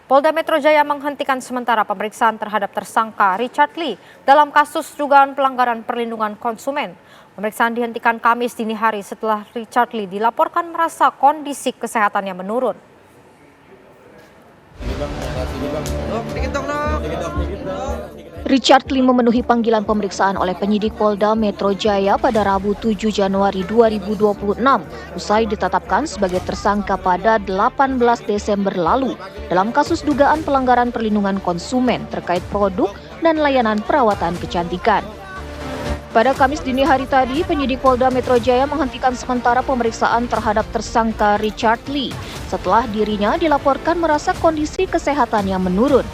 Polda Metro Jaya menghentikan sementara pemeriksaan terhadap tersangka Richard Lee dalam kasus dugaan pelanggaran perlindungan konsumen. Pemeriksaan dihentikan Kamis dini hari setelah Richard Lee dilaporkan merasa kondisi kesehatannya menurun. Richard Lee memenuhi panggilan pemeriksaan oleh penyidik Polda Metro Jaya pada Rabu 7 Januari 2026 usai ditetapkan sebagai tersangka pada 18 Desember lalu dalam kasus dugaan pelanggaran perlindungan konsumen terkait produk dan layanan perawatan kecantikan. Pada Kamis dini hari tadi, penyidik Polda Metro Jaya menghentikan sementara pemeriksaan terhadap tersangka Richard Lee setelah dirinya dilaporkan merasa kondisi kesehatannya menurun.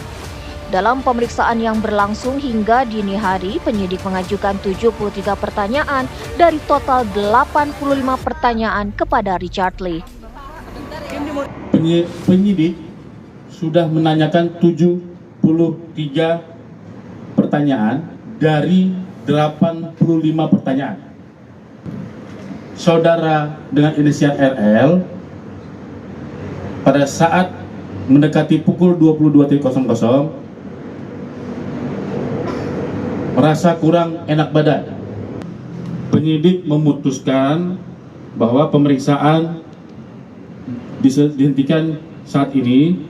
Dalam pemeriksaan yang berlangsung hingga dini hari, penyidik mengajukan 73 pertanyaan dari total 85 pertanyaan kepada Richard Lee. Penyidik sudah menanyakan 73 pertanyaan dari 85 pertanyaan. Saudara dengan inisial RL pada saat mendekati pukul 22.00 merasa kurang enak badan. Penyidik memutuskan bahwa pemeriksaan dihentikan saat ini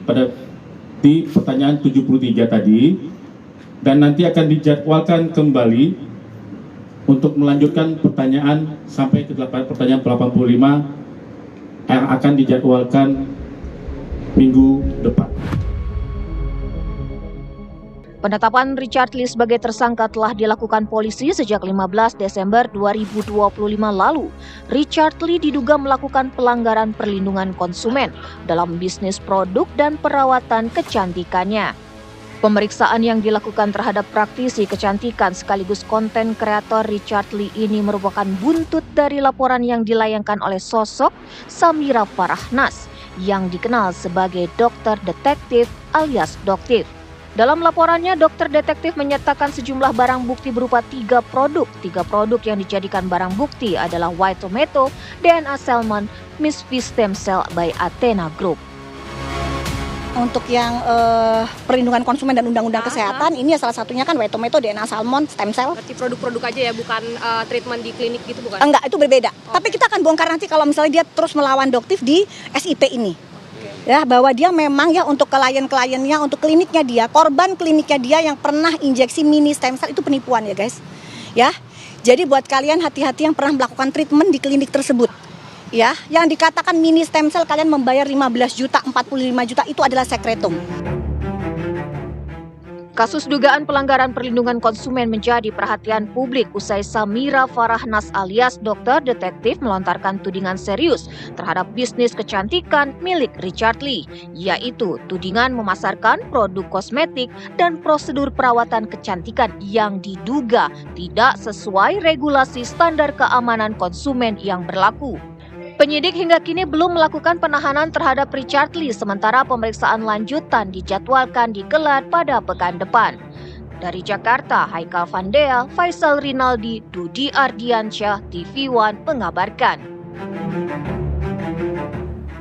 di pertanyaan 73 tadi, dan nanti akan dijadwalkan kembali untuk melanjutkan pertanyaan sampai ke pertanyaan 85 yang akan dijadwalkan minggu depan. Penetapan Richard Lee sebagai tersangka telah dilakukan polisi sejak 15 Desember 2025 lalu. Richard Lee diduga melakukan pelanggaran perlindungan konsumen dalam bisnis produk dan perawatan kecantikannya. Pemeriksaan yang dilakukan terhadap praktisi kecantikan sekaligus konten kreator Richard Lee ini merupakan buntut dari laporan yang dilayangkan oleh sosok Samira Farahnas yang dikenal sebagai dokter detektif alias Doktif. Dalam laporannya, dokter detektif menyertakan sejumlah barang bukti berupa 3 produk. 3 produk yang dijadikan barang bukti adalah White Tomato, DNA Salmon, Miss V Stem Cell by Athena Group. Untuk yang perlindungan konsumen dan undang-undang kesehatan, ini salah satunya kan White Tomato, DNA Salmon, Stem Cell. Berarti produk-produk aja ya, bukan treatment di klinik gitu bukan? Enggak, itu berbeda. Tapi kita akan bongkar nanti kalau misalnya dia terus melawan Doktif di SIP ini. Ya, bahwa dia memang ya untuk klien-kliennya, untuk kliniknya dia, korban kliniknya dia yang pernah injeksi mini stem cell itu penipuan ya guys. Ya. Jadi buat kalian hati-hati yang pernah melakukan treatment di klinik tersebut. Ya, yang dikatakan mini stem cell kalian membayar 15 juta, 45 juta itu adalah sekretum. Kasus dugaan pelanggaran perlindungan konsumen menjadi perhatian publik usai Samira Farahnas alias dokter detektif melontarkan tudingan serius terhadap bisnis kecantikan milik Richard Lee, yaitu tudingan memasarkan produk kosmetik dan prosedur perawatan kecantikan yang diduga tidak sesuai regulasi standar keamanan konsumen yang berlaku. Penyidik hingga kini belum melakukan penahanan terhadap Richard Lee, sementara pemeriksaan lanjutan dijadwalkan digelar pada pekan depan. Dari Jakarta, Haikal Vandea, Faisal Rinaldi, Dudi Ardiansyah, TV One mengabarkan.